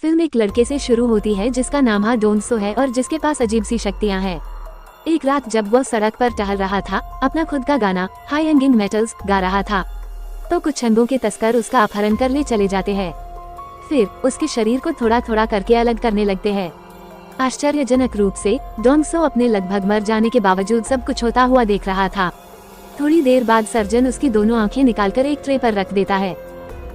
Film एक लड़के से शुरू होती है जिसका नाम हा डोनसो है और जिसके पास अजीब सी शक्तियाँ हैं। एक रात जब वह सड़क पर टहल रहा था, अपना खुद का गाना हाई हैंगिंग मेटल्स गा रहा था, तो कुछ छंदों के तस्कर उसका अपहरण कर ले चले जाते हैं। फिर उसके शरीर को थोड़ा थोड़ा करके अलग करने लगते हैं। आश्चर्यजनक रूप से डोनसो अपने लगभग मर जाने के बावजूद सब कुछ होता हुआ देख रहा था। थोड़ी देर बाद सर्जन उसकी दोनों आंखें निकालकर एक ट्रे पर रख देता है।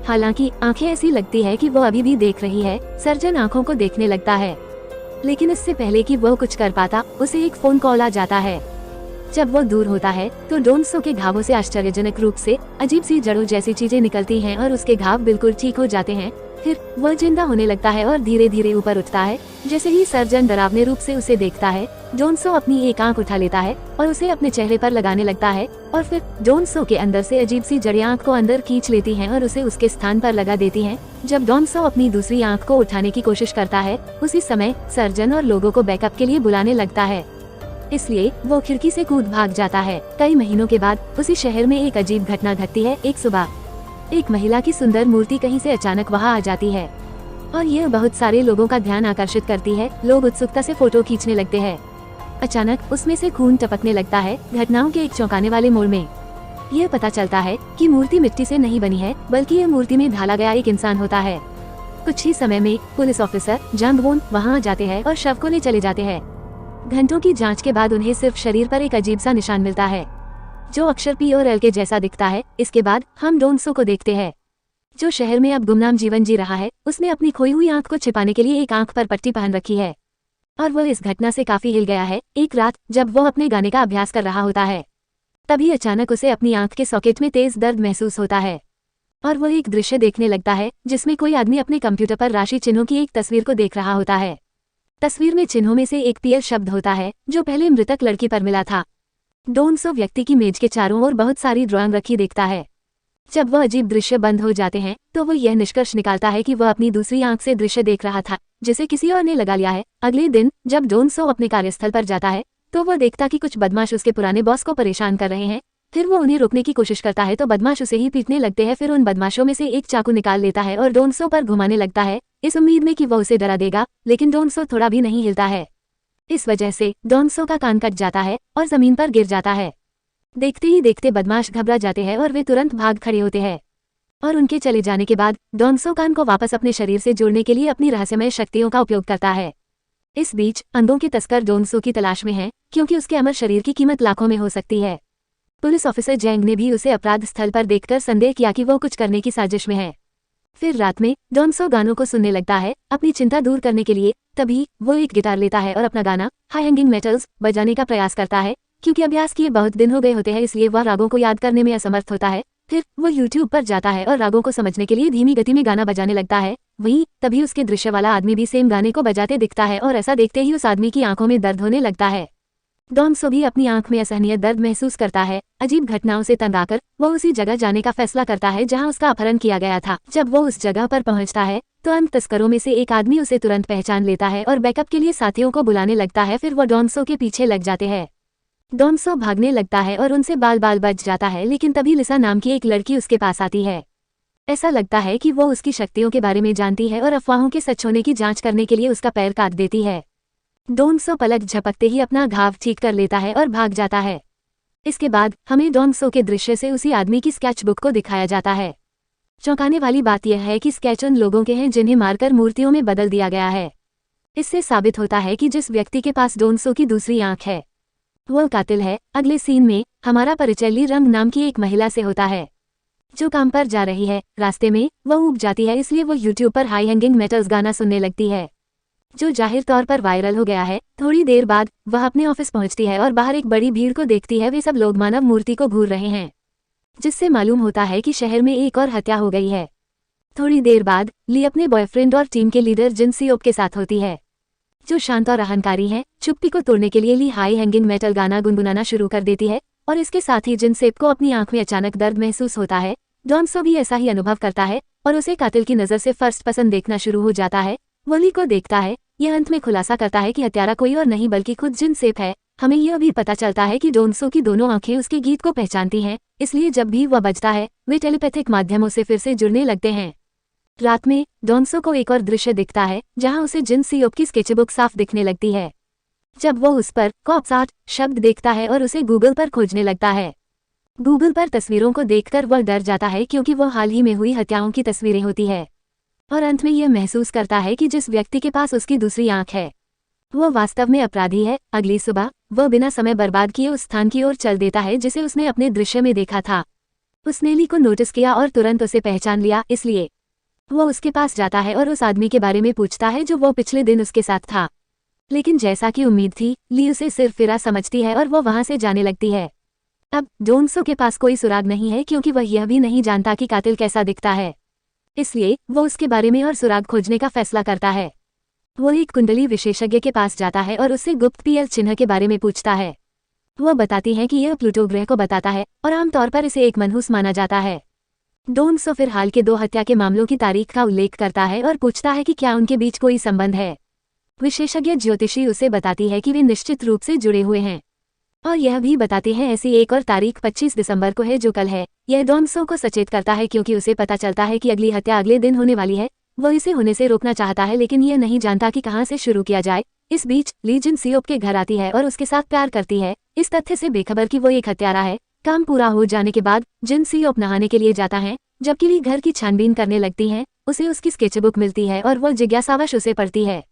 हालांकि आंखें ऐसी लगती है कि वो अभी भी देख रही है। सर्जन आंखों को देखने लगता है, लेकिन इससे पहले कि वो कुछ कर पाता, उसे एक फोन कॉल आ जाता है। जब वो दूर होता है तो डोनसो के घावों से आश्चर्यजनक रूप से अजीब सी जड़ों जैसी चीजें निकलती हैं और उसके घाव बिल्कुल ठीक हो जाते हैं। फिर वह जिंदा होने लगता है और धीरे धीरे ऊपर उठता है। जैसे ही सर्जन डरावने रूप से उसे देखता है, डोनसो अपनी एक आंख उठा लेता है और उसे अपने चेहरे पर लगाने लगता है, और फिर डोनसो के अंदर से अजीब सी जड़ें आंख को अंदर खींच लेती हैं और उसे उसके स्थान पर लगा देती हैं। जब डोनसो अपनी दूसरी आंख को उठाने की कोशिश करता है, उसी समय सर्जन और लोगों को बैकअप के लिए बुलाने लगता है, इसलिए वो खिड़की से कूद भाग जाता है। कई महीनों के बाद उसी शहर में एक अजीब घटना घटती है। एक सुबह एक महिला की सुंदर मूर्ति कहीं से अचानक वहां आ जाती है और यह बहुत सारे लोगों का ध्यान आकर्षित करती है। लोग उत्सुकता से फोटो खींचने लगते हैं। अचानक उसमें से खून टपकने लगता है। घटनाओं के एक चौंकाने वाले मोड़ में यह पता चलता है कि मूर्ति मिट्टी से नहीं बनी है, बल्कि यह मूर्ति में ढाला गया एक इंसान होता है। कुछ ही समय में पुलिस ऑफिसर जंग वोन वहाँ आ जाते हैं और शव को ले चले जाते हैं। घंटों की जांच के बाद उन्हें सिर्फ शरीर पर एक अजीब सा निशान मिलता है, जो अक्षर पी और एल के जैसा दिखता है। इसके बाद हम डोनसो को देखते हैं, जो शहर में अब गुमनाम जीवन जी रहा है। उसने अपनी खोई हुई आंख को छिपाने के लिए एक आंख पर पट्टी पहन रखी है और वह इस घटना से काफी हिल गया है। एक रात जब वह अपने गाने का अभ्यास कर रहा होता है, तभी अचानक उसे अपनी आंख के सॉकेट में तेज दर्द महसूस होता है और वह एक दृश्य देखने लगता है जिसमें कोई आदमी अपने कंप्यूटर पर राशि चिन्हों की एक तस्वीर को देख रहा होता है। तस्वीर में चिन्हों में से एक पीएल शब्द होता है, जो पहले मृतक लड़की पर मिला था। डोनसो व्यक्ति की मेज के चारों ओर बहुत सारी ड्राइंग रखी देखता है। जब वह अजीब दृश्य बंद हो जाते हैं तो वह यह निष्कर्ष निकालता है कि वह अपनी दूसरी आंख से दृश्य देख रहा था, जिसे किसी और ने लगा लिया है। अगले दिन जब डोनसो अपने कार्यस्थल पर जाता है तो वह देखता कि कुछ बदमाश उसके पुराने बॉस को परेशान कर रहे हैं। फिर वो उन्हें रोकने की कोशिश करता है तो बदमाश उसे ही पीटने लगते हैं। फिर उन बदमाशों में से एक चाकू निकाल लेता है और डोनसो पर घुमाने लगता है, इस उम्मीद में कि वह उसे डरा देगा, लेकिन डोनसो थोड़ा भी नहीं हिलता है। इस वजह से डोनसो का कान कट जाता है और जमीन पर गिर जाता है। देखते ही देखते बदमाश घबरा जाते हैं और वे तुरंत भाग खड़े होते हैं। और उनके चले जाने के बाद डोनसो कान को वापस अपने शरीर से जोड़ने के लिए अपनी रहस्यमय शक्तियों का उपयोग करता है। इस बीच अंधों के तस्कर डोनसो की तलाश में हैं, क्योंकि उसके अमर शरीर की कीमत लाखों में हो सकती है। पुलिस ऑफिसर जैंग ने भी उसे अपराध स्थल पर देखकर संदेह किया कि वो कुछ करने की साजिश में है। फिर रात में डोनसो गानों को सुनने लगता है अपनी चिंता दूर करने के लिए। तभी वो एक गिटार लेता है और अपना गाना हाई हैंगिंग मेटल्स बजाने का प्रयास करता है। क्योंकि अभ्यास किए बहुत दिन हो गए होते हैं, इसलिए वह रागों को याद करने में असमर्थ होता है। फिर वो यूट्यूब पर जाता है और रागों को समझने के लिए धीमी गति में गाना बजाने लगता है। वहीं तभी उसके दृश्य वाला आदमी भी सेम गाने को बजाते दिखता है और ऐसा देखते ही उस आदमी की आंखों में दर्द होने लगता है। डोनसो भी अपनी आंख में असहनीय दर्द महसूस करता है। अजीब घटनाओं से तंग आकर वो उसी जगह जाने का फैसला करता है जहां उसका अपहरण किया गया था। जब वो उस जगह पर पहुंचता है तो अंध तस्करों में से एक आदमी उसे तुरंत पहचान लेता है और बैकअप के लिए साथियों को बुलाने लगता है। फिर वो डोनसो के पीछे लग जाते हैं। डोनसो भागने लगता है और उनसे बाल बाल बच जाता है, लेकिन तभी लिसा नाम की एक लड़की उसके पास आती है। ऐसा लगता है कि वो उसकी शक्तियों के बारे में जानती है और अफवाहों के सच होने की जांच करने के लिए उसका पैर काट देती है। डोनसो पलक झपकते ही अपना घाव ठीक कर लेता है और भाग जाता है। इसके बाद हमें डोनसो के दृश्य से उसी आदमी की स्केच बुक को दिखाया जाता है। चौंकाने वाली बात यह है कि स्केच उन लोगों के हैं जिन्हें मारकर मूर्तियों में बदल दिया गया है। इससे साबित होता है कि जिस व्यक्ति के पास डोनसो की दूसरी आंख है वो कातिल है। अगले सीन में हमारा परिचय ली रंग नाम की एक महिला से होता है, जो काम पर जा रही है। रास्ते में वह ऊब जाती है, इसलिए वो यूट्यूब पर हाई हैंगिंग मेटल्स गाना सुनने लगती है, जो जाहिर तौर पर वायरल हो गया है। थोड़ी देर बाद वह अपने ऑफिस पहुंचती है और बाहर एक बड़ी भीड़ को देखती है। वे सब लोग मानव मूर्ति को घूर रहे हैं, जिससे मालूम होता है कि शहर में एक और हत्या हो गई है। थोड़ी देर बाद ली अपने बॉयफ्रेंड और टीम के लीडर जिन सियोप के साथ होती है, जो शांत और अहंकारी है। चुप्पी को तोड़ने के लिए ली हाई हैंगिंग मेटल गाना गुनगुनाना शुरू कर देती है और इसके साथ ही जिन सेप को अपनी आंख में अचानक दर्द महसूस होता है। डोनसो भी ऐसा ही अनुभव करता है और उसे कातिल की नजर से फर्स्ट पसंद देखना शुरू हो जाता है। वो ली को देखता है। यह अंत में खुलासा करता है कि हत्यारा कोई और नहीं बल्कि खुद जिन सेप है। हमें यह भी पता चलता है कि डोनसो की दोनों आंखें उसके गीत को पहचानती हैं, इसलिए जब भी वह बजता है वे टेलीपैथिक माध्यमों से फिर से जुड़ने लगते हैं। रात में डोन्सो को एक और दृश्य दिखता है जहां उसे जिन सियोप की स्केचबुक साफ दिखने लगती है। जब वो उस पर कॉप्स आर्ट शब्द देखता है और उसे गूगल पर खोजने लगता है। गूगल पर तस्वीरों को देखकर वह डर जाता है क्योंकि वो हाल ही में हुई हत्याओं की तस्वीरें होती है और अंत में यह महसूस करता है कि जिस व्यक्ति के पास उसकी दूसरी आंख है वो वास्तव में अपराधी है। अगली सुबह वह बिना समय बर्बाद किए उस स्थान की ओर चल देता है जिसे उसने अपने दृश्य में देखा था। उसने ली को नोटिस किया और तुरंत उसे पहचान लिया, इसलिए वो उसके पास जाता है और उस आदमी के बारे में पूछता है जो वो पिछले दिन उसके साथ था। लेकिन जैसा कि उम्मीद थी, ली उसे सिर्फ फिरा समझती है और वो वहां से जाने लगती है। अब डोन्सो के पास कोई सुराग नहीं है क्योंकि वह यह भी नहीं जानता कि कातिल कैसा दिखता है, इसलिए वो उसके बारे में और सुराग खोजने का फैसला करता है। वो एक कुंडली विशेषज्ञ के पास जाता है और उससे गुप्त पीएल चिन्ह के बारे में पूछता है। वह बताती है कि यह प्लूटो ग्रह को बताता है और आमतौर पर इसे एक मनहूस माना जाता है। डोन्सो फिर हाल के 2 हत्या के मामलों की तारीख का उल्लेख करता है और पूछता है कि क्या उनके बीच कोई संबंध है। विशेषज्ञ ज्योतिषी उसे बताती है कि वे निश्चित रूप से जुड़े हुए हैं और यह भी बताते हैं ऐसी एक और तारीख 25 दिसंबर को है जो कल है। यह डोन्सो को सचेत करता है क्योंकि उसे पता चलता है कि अगली हत्या अगले दिन होने वाली है। वो इसे होने से रोकना चाहता है लेकिन यह नहीं जानता कि कहां से शुरू किया जाए। इस बीच ली जिन सियोप के घर आती है और उसके साथ प्यार करती है, इस तथ्य से बेखबर कि वो एक हत्यारा है। काम पूरा हो जाने के बाद जिन सियोप नहाने के लिए जाता है जबकि ली घर की छानबीन करने लगती है। उसे उसकी स्केचबुक मिलती है और वो जिज्ञासावश उसे पढ़ती है।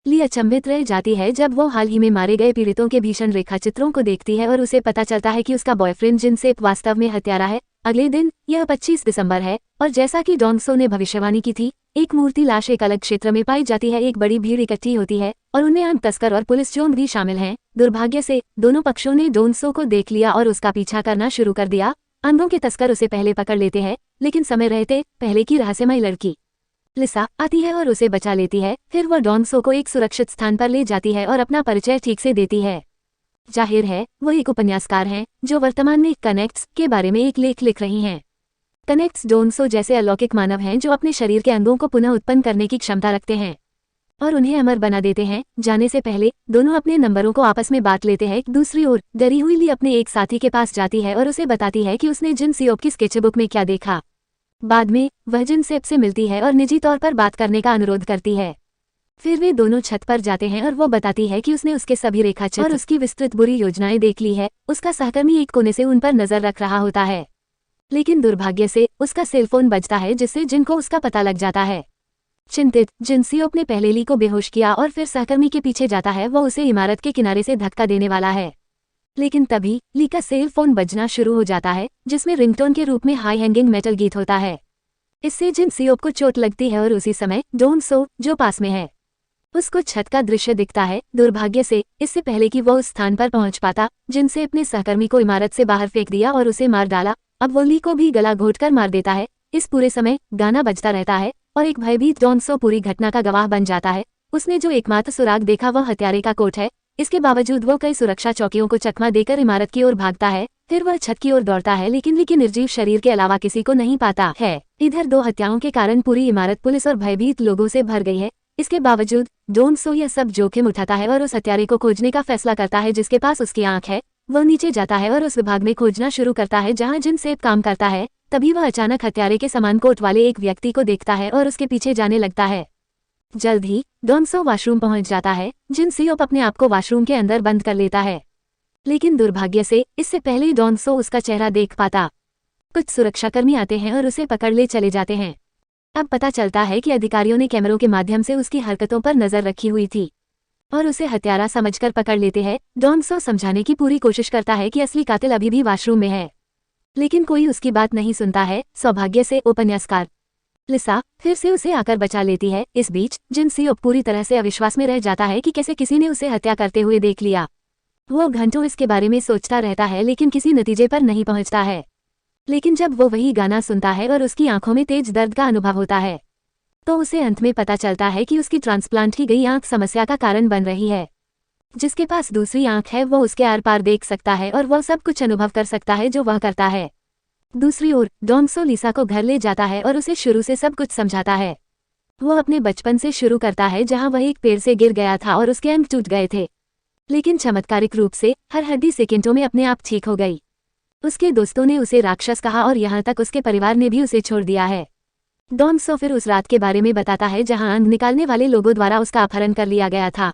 ली अचंभित रह जाती है जब वो हाल ही में मारे गए पीड़ितों के भीषण रेखाचित्रों को देखती है और उसे पता चलता है कि उसका बॉयफ्रेंड जिनसेप वास्तव में हत्यारा है। अगले दिन यह 25 दिसंबर है और जैसा कि डोन्सो ने भविष्यवाणी की थी, एक मूर्ति लाश एक अलग क्षेत्र में पाई जाती है। एक बड़ी भीड़ इकट्ठी होती है और उनमें अंग तस्कर और पुलिस जोन भी शामिल हैं। दुर्भाग्य से दोनों पक्षों ने डोन्सो को देख लिया और उसका पीछा करना शुरू कर दिया। अंगों के तस्कर उसे पहले पकड़ लेते हैं लेकिन समय रहते पहले की रहस्यमयी लड़की लिसा आती है और उसे बचा लेती है। फिर वह डोन्सो को एक सुरक्षित स्थान पर ले जाती है और अपना परिचय ठीक से देती है। जाहिर है वो एक उपन्यासकार हैं जो वर्तमान में कनेक्ट्स के बारे में एक लेख लिख रही हैं। कनेक्ट्स डोन्सो जैसे अलौकिक मानव हैं जो अपने शरीर के अंगों को पुनः उत्पन्न करने की क्षमता रखते हैं और उन्हें अमर बना देते हैं। जाने से पहले दोनों अपने नंबरों को आपस में बांट लेते हैं। दूसरी ओर डरी हुई ली अपने एक साथी के पास जाती है और उसे बताती है कि उसने जिन सियोप की स्केचबुक में क्या देखा। बाद में वह जिनसेप से मिलती है और निजी तौर पर बात करने का अनुरोध करती है। फिर वे दोनों छत पर जाते हैं और वो बताती है कि उसने उसके सभी रेखाचित्र और उसकी विस्तृत बुरी योजनाएं देख ली है। उसका सहकर्मी एक कोने से उन पर नजर रख रहा होता है लेकिन दुर्भाग्य से उसका सेलफोन बजता है जिससे जिन को उसका पता लग जाता है। चिंतित जिन सियोप ने पहले ली को बेहोश किया और फिर सहकर्मी के पीछे जाता है। वो उसे इमारत के किनारे से धक्का देने वाला है लेकिन तभी ली का सेल फोन बजना शुरू हो जाता है जिसमें रिंगटोन के रूप में हाई हैंगिंग मेटल गीत होता है। इससे जिन सियोप को चोट लगती है और उसी समय डोन्सो जो पास में है उसको छत का दृश्य दिखता है। दुर्भाग्य से इससे पहले कि वो उस स्थान पर पहुंच पाता, जिनसे अपने सहकर्मी को इमारत से बाहर फेंक दिया और उसे मार डाला। अब वो ली को भी गला घोंटकर मार देता है। इस पूरे समय गाना बजता रहता है और एक भयभीत डोन्सो पूरी घटना का गवाह बन जाता है। उसने जो एकमात्र सुराग देखा वह हत्यारे का कोट है। इसके बावजूद वो कई सुरक्षा चौकियों को चकमा देकर इमारत की ओर भागता है। फिर वह छत की ओर दौड़ता है लेकिन ली के निर्जीव शरीर के अलावा किसी को नहीं पाता है। इधर 2 हत्याओं के कारण पूरी इमारत पुलिस और भयभीत लोगों से भर गई है। इसके बावजूद डोन्सो यह सब जोखिम उठाता है और उस हत्यारे को खोजने का फैसला करता है जिसके पास उसकी आंख है। वह नीचे जाता है और उस विभाग में खोजना शुरू करता है जहां जिनसेप काम करता है। तभी वह अचानक हत्यारे के समान कोट वाले एक व्यक्ति को देखता है और उसके पीछे जाने लगता है। जल्द ही डोन्सो वॉशरूम पहुंच जाता है। जिनसियोप अपने आप को वॉशरूम के अंदर बंद कर लेता है लेकिन दुर्भाग्य से इससे पहले डोन्सो उसका चेहरा देख पाता। कुछ सुरक्षाकर्मी आते हैं और उसे पकड़ ले चले जाते हैं। अब पता चलता है कि अधिकारियों ने कैमरों के माध्यम से उसकी हरकतों पर नजर रखी हुई थी और उसे हत्यारा समझकर पकड़ लेते हैं। डोन्सो समझाने की पूरी कोशिश करता है कि असली कातिल अभी भी वॉशरूम में है लेकिन कोई उसकी बात नहीं सुनता है। सौभाग्य से उपन्यासकार लिसा फिर से उसे आकर बचा लेती है। इस बीच जिनसियोप पूरी तरह से अविश्वास में रह जाता है कि कैसे किसी ने उसे हत्या करते हुए देख लिया। वो घंटों इसके बारे में सोचता रहता है लेकिन किसी नतीजे पर नहीं पहुंचता है। लेकिन जब वो वही गाना सुनता है और उसकी आंखों में तेज दर्द का अनुभव होता है तो उसे अंत में पता चलता है कि उसकी ट्रांसप्लांट की गई आंख समस्या का कारण बन रही है। जिसके पास दूसरी आंख है वो उसके आर पार देख सकता है और वह सब कुछ अनुभव कर सकता है जो वह करता है। दूसरी ओर डोन्सो लिसा को घर ले जाता है और उसे शुरू से सब कुछ समझाता है। वो अपने बचपन से शुरू करता है जहां वह एक पेड़ से गिर गया था और उसके अंग टूट गए थे लेकिन चमत्कारिक रूप से हर हड्डी सेकंडों में अपने आप ठीक हो गई। उसके दोस्तों ने उसे राक्षस कहा और यहाँ तक उसके परिवार ने भी उसे छोड़ दिया है। डॉन सो फिर उस रात के बारे में बताता है जहां अंग निकालने वाले लोगों द्वारा उसका अपहरण कर लिया गया था।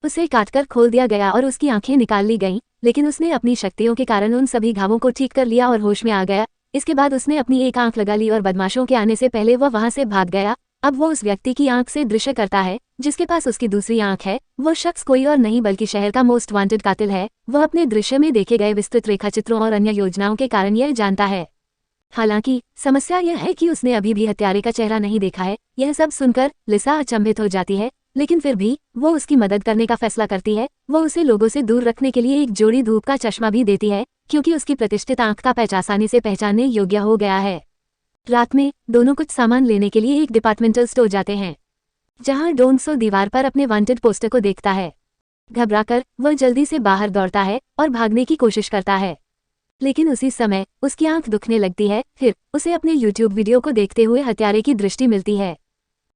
उसे काटकर खोल दिया गया और उसकी आंखें निकाल ली गईं, लेकिन उसने अपनी शक्तियों के कारण उन सभी घावों को ठीक कर लिया और होश में आ गया। इसके बाद उसने अपनी एक आंख लगा ली और बदमाशों के आने से पहले वह वहां से भाग गया। अब वो उस व्यक्ति की आंख से दृश्य करता है जिसके पास उसकी दूसरी आंख है। वो शख्स कोई और नहीं बल्कि शहर का मोस्ट वांटेड कातिल है। वह अपने दृश्य में देखे गए विस्तृत रेखाचित्रों और अन्य योजनाओं के कारण यह जानता है। हालांकि समस्या यह है कि उसने अभी भी हत्यारे का चेहरा नहीं देखा है। यह सब सुनकर लिसा अचंभित हो जाती है, लेकिन फिर भी वो उसकी मदद करने का फैसला करती है। वो उसे लोगों से दूर रखने के लिए एक जोड़ी धूप का चश्मा भी देती है, क्योंकि उसकी प्रतिष्ठित आंख का पैच आसानी से पहचानने योग्य हो गया है। रात में दोनों कुछ सामान लेने के लिए एक डिपार्टमेंटल स्टोर जाते हैं, जहां डॉन सो दीवार पर अपने वांटेड पोस्टर को देखता है। घबराकर वह जल्दी से बाहर दौड़ता है और भागने की कोशिश करता है, लेकिन उसी समय उसकी आंख दुखने लगती है। फिर उसे अपने YouTube वीडियो को देखते हुए हत्यारे की दृष्टि मिलती है।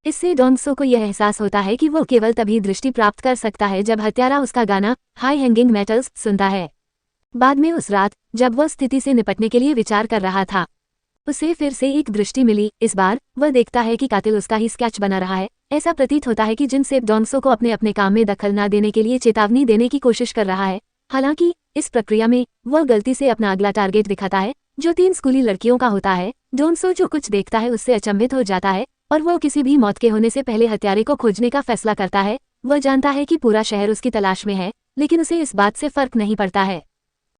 इससे डॉन सो को यह एहसास होता है कि वो केवल तभी दृष्टि प्राप्त कर सकता है जब हत्यारा उसका गाना हाई हैंगिंग मेटल्स सुनता है। बाद में उस रात जब वह स्थिति से निपटने के लिए विचार कर रहा था, उसे फिर से एक दृष्टि मिली। इस बार वह देखता है कि कातिल उसका ही स्केच बना रहा है। ऐसा प्रतीत होता है कि जिनसे डॉन सो को अपने काम में दखल न देने के लिए चेतावनी देने की कोशिश कर रहा है। हालांकि इस प्रक्रिया में वह गलती से अपना अगला टारगेट दिखाता है, जो 3 स्कूली लड़कियों का होता है। डॉन सो जो कुछ देखता है उससे अचंभित हो जाता है और वह किसी भी मौत के होने से पहले हत्यारे को खोजने का फैसला करता है। वह जानता है कि पूरा शहर उसकी तलाश में है, लेकिन उसे इस बात से फर्क नहीं पड़ता है।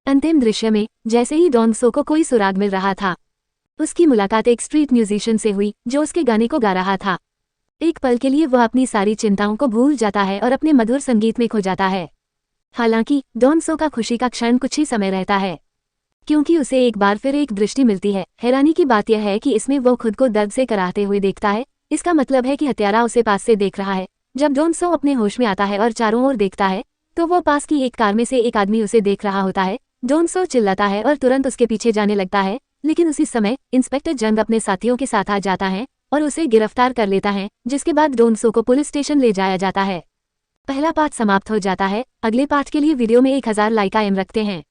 अंतिम दृश्य में जैसे ही डॉन सो को कोई सुराग मिल रहा था, उसकी मुलाकात एक स्ट्रीट म्यूजिशियन से हुई जो उसके गाने को गा रहा था। एक पल के लिए वह अपनी सारी चिंताओं को भूल जाता है और अपने मधुर संगीत में खो जाता है। हालांकि डॉन सो का खुशी का क्षण कुछ ही समय रहता है, क्योंकि उसे एक बार फिर एक दृष्टि मिलती है। हैरानी की बात यह है कि इसमें वो खुद को दर्द से कराहते हुए देखता है। इसका मतलब है कि हत्यारा उसे पास से देख रहा है। जब डॉन सो अपने होश में आता है और चारों ओर देखता है, तो वो पास की एक कार में से एक आदमी उसे देख रहा होता है। डॉन सो चिल्लाता है और तुरंत उसके पीछे जाने लगता है, लेकिन उसी समय इंस्पेक्टर जंग अपने साथियों के साथ आ जाता है और उसे गिरफ्तार कर लेता है, जिसके बाद डॉन सो को पुलिस स्टेशन ले जाया जाता है। पहला पार्ट समाप्त हो जाता है। अगले पार्ट के लिए वीडियो में 1000 लाइक कायम रखते हैं।